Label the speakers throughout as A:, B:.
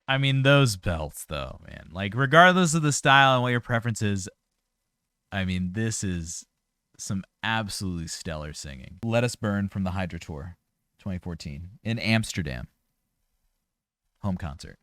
A: I mean, those belts, though, man. Like, regardless of the style and what your preference is, I mean, this is some absolutely stellar singing. Let Us Burn from the Hydra Tour 2014 in Amsterdam. Home concert.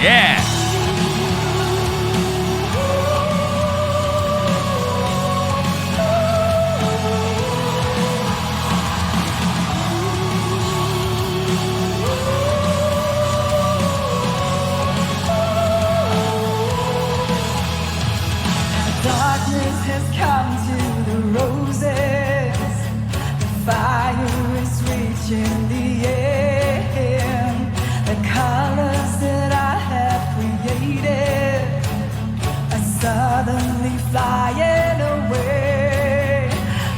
A: Yeah.
B: Darkness has come to the roses. The fire is reaching the air. The colors that I have created are suddenly flying away.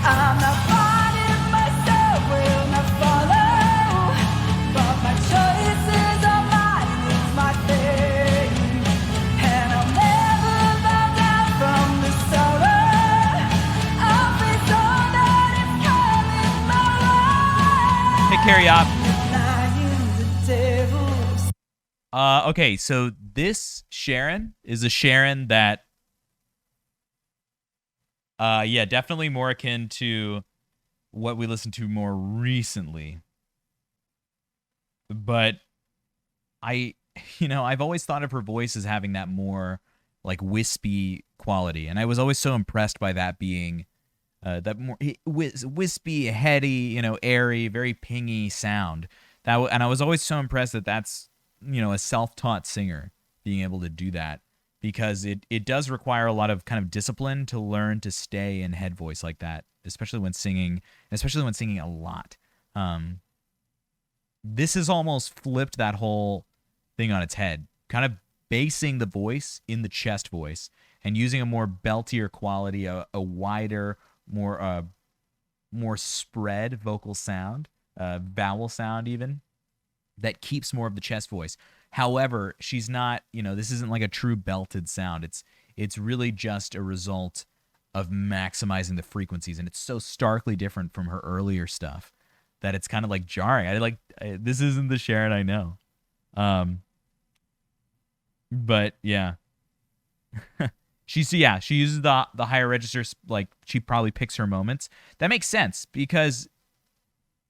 B: I'm not fighting, myself will not follow, but my choices are mine, it's my fate, and I'll never bow down from the sorrow. I'll face all that is coming my way.
A: Hey, carry up.
B: Lying the devil's.
A: Okay, so this Sharon is a Sharon that, yeah, definitely more akin to what we listened to more recently. But I've always thought of her voice as having that more like wispy quality, and I was always so impressed by that being that more wispy, heady, airy, very pingy sound. And I was always so impressed that that's a self-taught singer being able to do that, because it does require a lot of kind of discipline to learn to stay in head voice like that, especially when singing a lot. This has almost flipped that whole thing on its head, kind of basing the voice in the chest voice and using a more beltier quality, a wider, more spread vocal sound, vowel sound even, that keeps more of the chest voice. However, she's not, this isn't like a true belted sound. It's really just a result of maximizing the frequencies, and it's so starkly different from her earlier stuff that it's kind of like jarring. This isn't the Sharon I know. But yeah. She uses the higher registers, like she probably picks her moments. That makes sense, because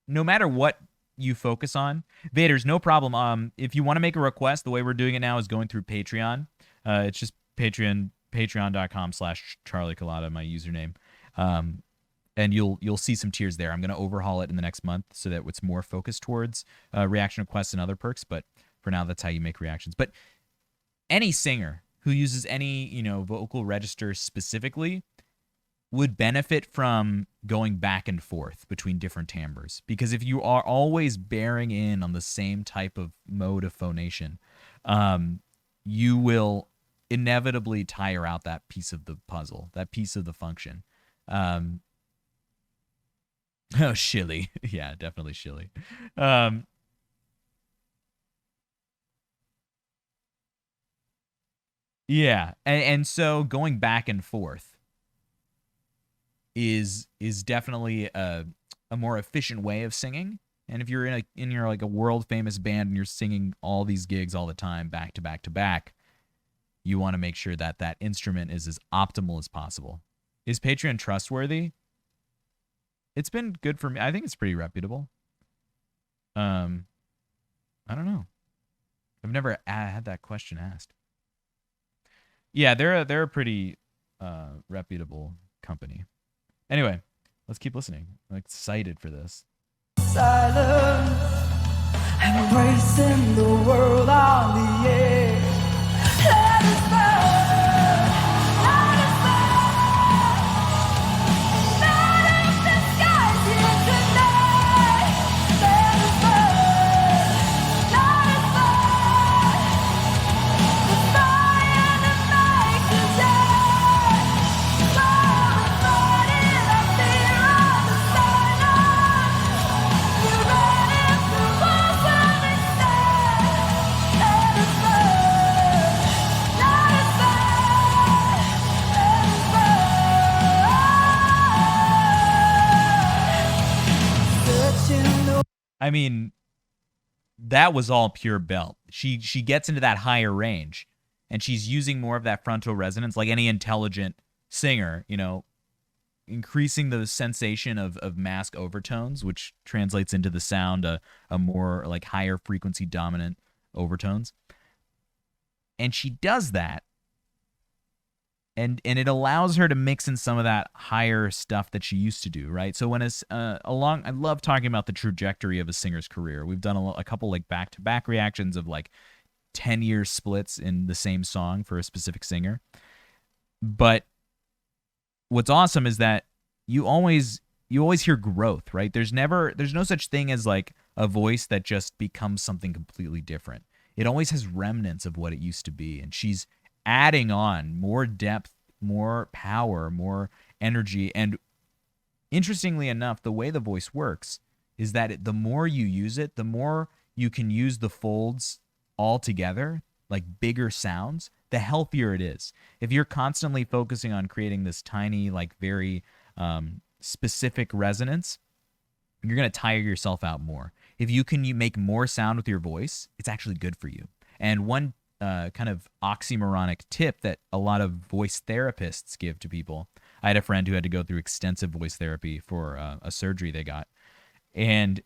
A: no matter what you focus on, Vader's no problem. If you want to make a request, the way we're doing it now is going through Patreon. It's just patreon.com/Charlie Calotta, my username. And you'll see some tiers there. I'm going to overhaul it in the next month so that it's more focused towards reaction requests and other perks. But for now, that's how you make reactions. But any singer who uses any vocal register specifically would benefit from going back and forth between different timbres, because if you are always bearing in on the same type of mode of phonation, you will inevitably tire out that piece of the puzzle, that piece of the function. Oh, shilly. Yeah, definitely shilly. Yeah, and so going back and forth is definitely a more efficient way of singing. And if you're in your like a world famous band and you're singing all these gigs all the time, back to back to back, you want to make sure that that instrument is as optimal as possible. Is Patreon trustworthy? It's been good for me. I think it's pretty reputable. I don't know. I've never had that question asked. Yeah, they're a pretty reputable company. Anyway, let's keep listening. I'm excited for this.
B: Silence, embracing the world on the edge. Let us burn, let us burn. Light up the skies here tonight. Let us burn, let us burn. The fire that makes us young. Fire burning up here on the skyline.
A: I mean, that was all pure belt. She gets into that higher range, and she's using more of that frontal resonance, like any intelligent singer, increasing the sensation of mask overtones, which translates into the sound a more like higher frequency dominant overtones. And she does that, and it allows her to mix in some of that higher stuff that she used to do, right? So when it's I love talking about the trajectory of a singer's career. We've done a couple like back-to-back reactions of like 10-year splits in the same song for a specific singer. But what's awesome is that you always hear growth, right? There's no such thing as like a voice that just becomes something completely different. It always has remnants of what it used to be, and she's adding on more depth, more power, more energy. And interestingly enough, the way the voice works is that the more you use it, the more you can use the folds all together, like bigger sounds, the healthier it is. If you're constantly focusing on creating this tiny, like very specific resonance, you're going to tire yourself out more. If you make more sound with your voice, it's actually good for you. And one kind of oxymoronic tip that a lot of voice therapists give to people. I had a friend who had to go through extensive voice therapy for a surgery they got. And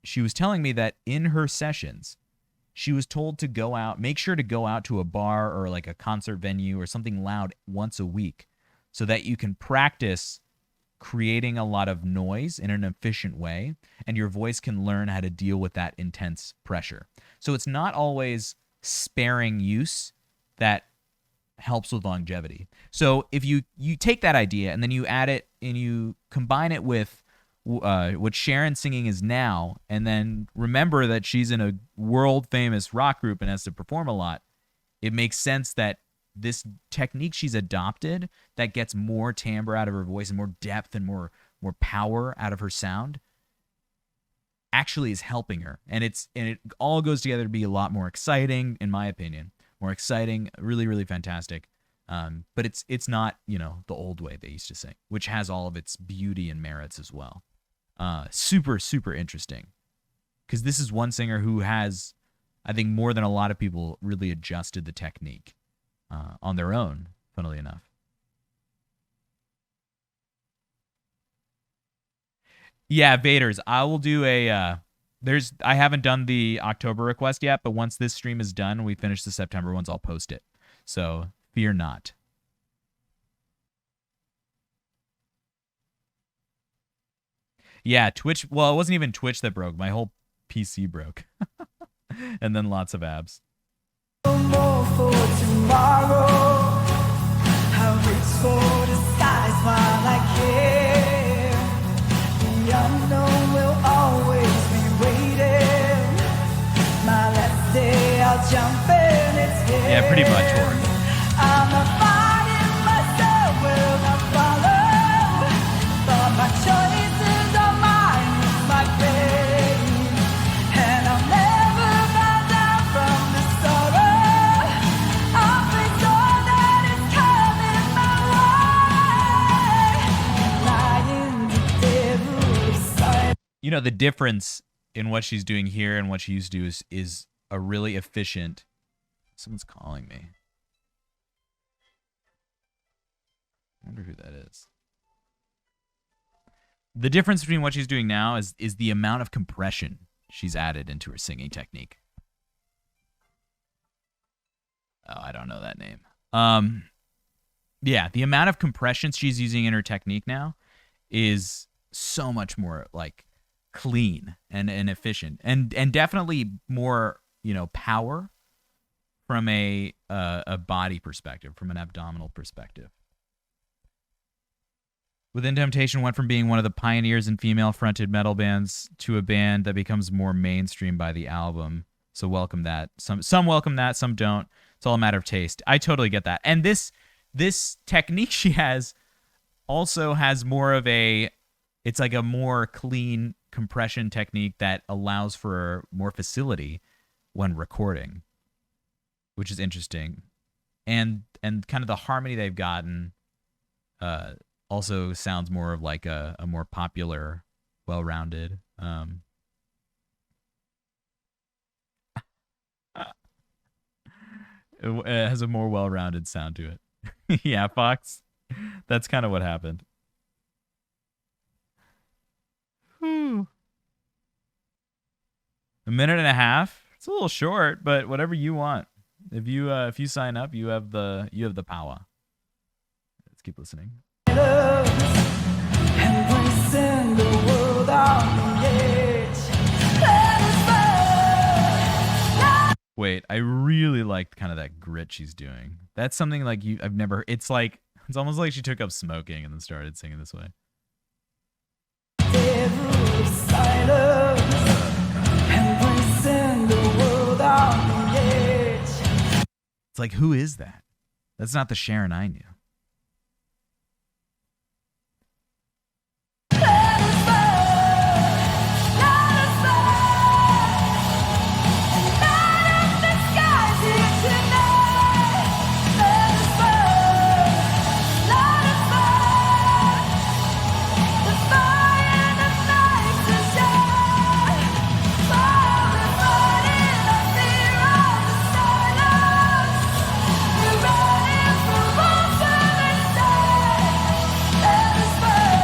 A: she was telling me that in her sessions, she was told to make sure to go out to a bar or like a concert venue or something loud once a week so that you can practice creating a lot of noise in an efficient way, and your voice can learn how to deal with that intense pressure. So it's not always sparing use that helps with longevity. So if you take that idea and then you add it and you combine it with what Sharon's singing is now, and then remember that she's in a world famous rock group and has to perform a lot, it makes sense that this technique she's adopted that gets more timbre out of her voice and more depth and more power out of her sound actually is helping her. And it all goes together to be a lot more exciting, in my opinion. More exciting, really, really fantastic. But it's not, the old way they used to sing, which has all of its beauty and merits as well. Super, super interesting. Because this is one singer who has, I think, more than a lot of people, really adjusted the technique on their own, funnily enough. Yeah, Vaders, I will do I haven't done the October request yet, but once this stream is done, we finish the September ones, I'll post it. So fear not. Yeah, Twitch. Well, it wasn't even Twitch that broke. My whole PC broke. And then lots of abs.
B: More for tomorrow. I reach for the skies while I care. The unknown will always be waiting. My last day, I'll jump in its head.
A: Yeah, pretty much, Warren.
B: I'm a fighting myself, will not follow. But my choices are mine, it's my fate. And I'll never bow down from the sorrow. I'll face all that is coming my way. Lying the devil aside.
A: The difference in what she's doing here and what she used to do is a really efficient. Someone's calling me. I wonder who that is. The difference between what she's doing now is the amount of compression she's added into her singing technique. Oh, I don't know that name. Yeah, the amount of compression she's using in her technique now is so much more like clean and efficient, and definitely more power from a body perspective, from an abdominal perspective. Within Temptation went from being one of the pioneers in female-fronted metal bands to a band that becomes more mainstream by the album. So welcome that. Some welcome that, some don't. It's all a matter of taste. I totally get that. And this technique she has also has more of it's like a more clean compression technique that allows for more facility when recording, which is interesting. And kind of the harmony they've gotten also sounds more of like a more popular, well-rounded It has a more well-rounded sound to it. Yeah, Fox. That's kind of what happened. Whew. A minute and a half. It's a little short, but whatever you want. If you sign up, you have the power. Let's keep listening.
B: Embracing the world on the edge. Let us burn.
A: Wait, I really liked kind of that grit she's doing. That's something like I've never. It's almost like she took up smoking and then started singing this way.
B: Dead rule of silence. Embracing the world on the edge.
A: It's like, who is that? That's not the Sharon I knew.
B: Let us burn. Let us burn. Light up the skies here tonight. Let us burn. Let us burn. The fire and the night to shine. Fire and burning the fear of the silence. We're running for most of its day. Let us burn.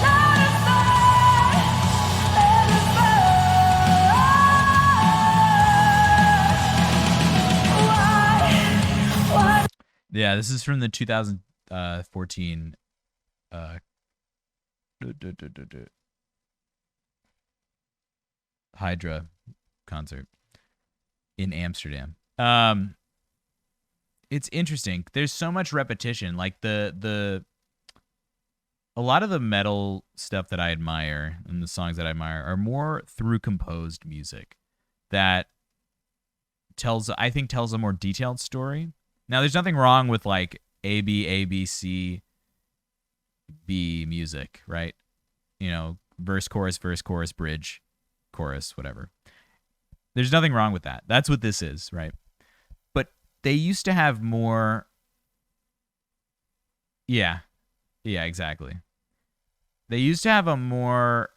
B: Let us burn. Let us burn. Why?
A: Yeah, this is from the 2014 Hydra concert in Amsterdam. It's interesting. There's so much repetition. Like a lot of the metal stuff that I admire and the songs that I admire are more through composed music that tells a more detailed story. Now, there's nothing wrong with like A B C B music, right? You know, verse, chorus, bridge, chorus, whatever. There's nothing wrong with that. That's what this is, right? But they used to have more. Yeah, exactly. They used to have a more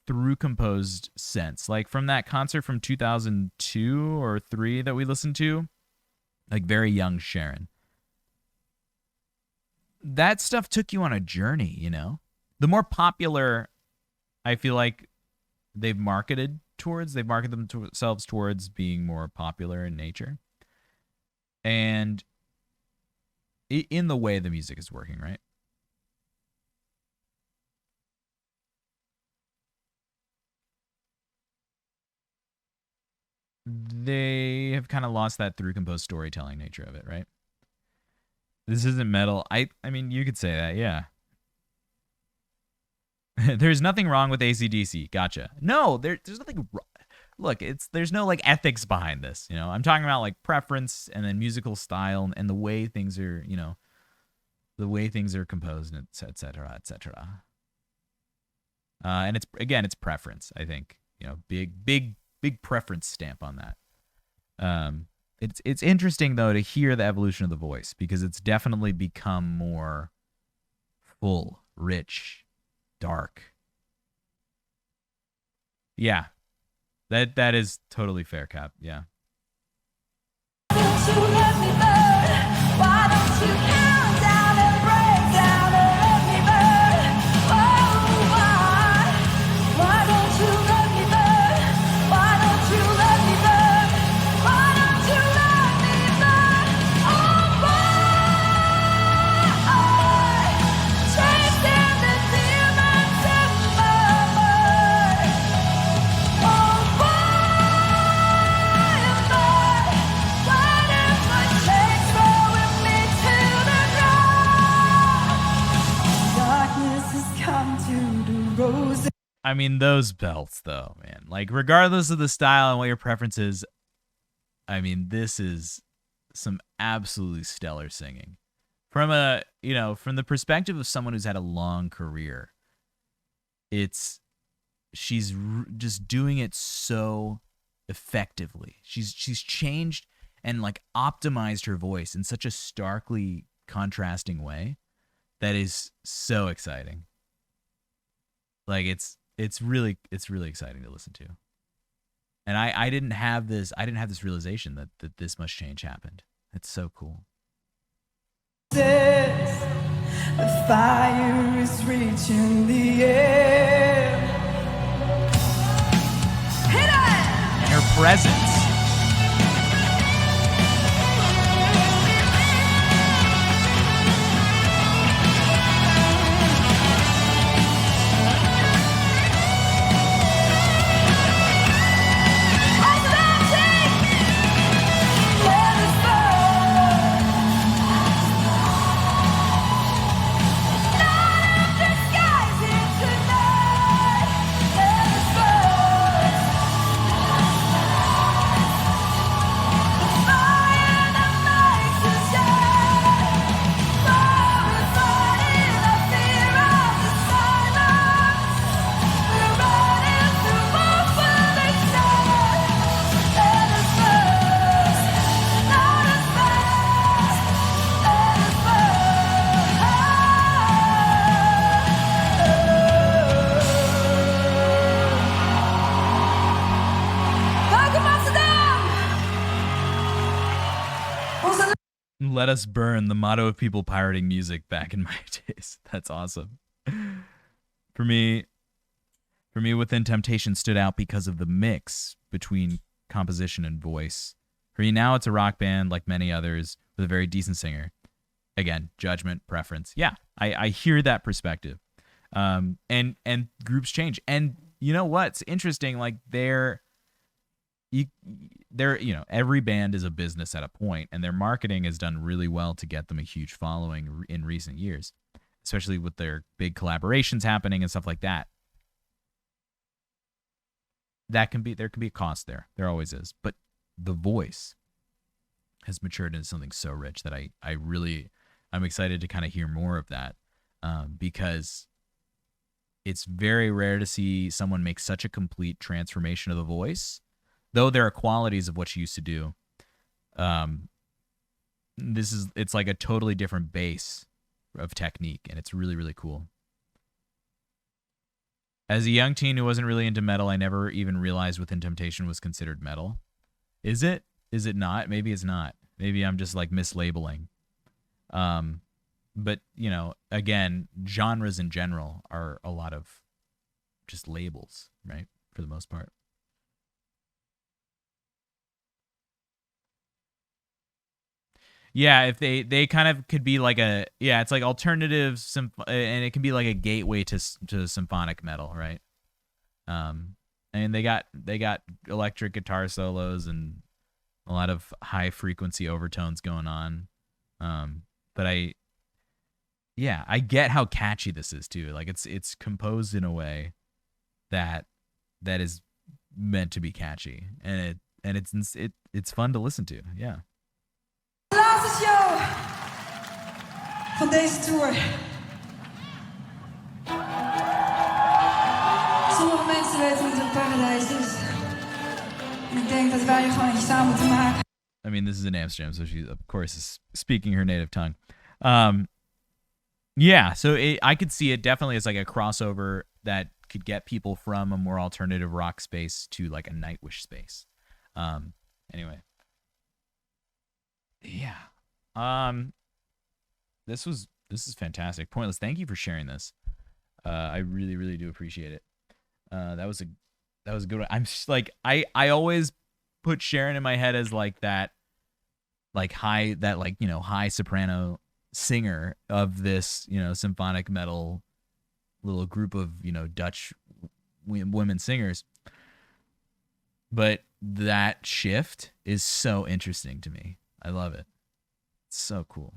A: through composed sense, like from that concert from 2002 or 3 that we listened to, like very young Sharon. That stuff took you on a journey, you know? The more popular, I feel like they've marketed themselves towards being more popular in nature. And in the way the music is working, right? They have kind of lost that through composed storytelling nature of it, right? This isn't metal. I mean, you could say that, yeah. There's nothing wrong with AC/DC. Gotcha. No, there's nothing wrong. Look, there's no like ethics behind this, you know. I'm talking about like preference and then musical style and the way things are, you know, the way things are composed, et cetera, et cetera. And it's preference, I think. You know, big preference stamp on that. It's interesting though to hear the evolution of the voice because it's definitely become more full, rich, dark. Yeah. That is totally fair, Cap. Yeah.
B: Don't you let me burn? Why don't you count down and break down and let me burn? Oh, why don't you let me burn? Why don't you let me burn? Why don't you let me burn? Oh, why? Chasing the demons in my mind. Oh, why?
A: I mean, those belts, though, man. Like, regardless of the style and what your preference is, I mean, this is some absolutely stellar singing. From from the perspective of someone who's had a long career, she's just doing it so effectively. She's changed and like optimized her voice in such a starkly contrasting way that is so exciting. Like it's really exciting to listen to. And I didn't have this realization that this much change happened. It's so cool.
B: Says the fire is reaching the air. Hit it!
A: And her presence. Let us burn, the motto of people pirating music back in my days. That's awesome. For me, Within Temptation stood out because of the mix between composition and voice. For me, now it's a rock band like many others with a very decent singer. Again, judgment, preference. Yeah, I hear that perspective. And groups change. And you know what's interesting? Like every band is a business at a point, and their marketing has done really well to get them a huge following in recent years, especially with their big collaborations happening and stuff like that. There can be a cost there. There always is. But the voice has matured into something so rich that I'm excited to kind of hear more of that, because it's very rare to see someone make such a complete transformation of the voice. Though there are qualities of what she used to do, it's like a totally different base of technique, and it's really, really cool. As a young teen who wasn't really into metal, I never even realized Within Temptation was considered metal. Is it? Is it not? Maybe it's not. Maybe I'm just like mislabeling. But, again, genres in general are a lot of just labels, right? For the most part. Yeah, if they kind of could be like it's like alternative and it can be like a gateway to symphonic metal, right? And they got electric guitar solos and a lot of high frequency overtones going on. But I get how catchy this is too. Like it's composed in a way that is meant to be catchy, and it's fun to listen to. Yeah.
B: De laatste show van deze tour. Sommige mensen weten niet wat paradijs is. En ik denk dat wij er gewoon eentje samen moeten maken.
A: I mean, this is in Amsterdam, so she, of course, is speaking her native tongue. Yeah, so I could see it definitely as like a crossover that could get people from a more alternative rock space to like a Nightwish space. Anyway. Yeah. This is fantastic. Pointless, thank you for sharing this. I really, really do appreciate it. That was a good one. I'm just like I always put Sharon in my head as like that high soprano singer of this, symphonic metal little group of, Dutch women singers. But that shift is so interesting to me. I love it. It's so cool.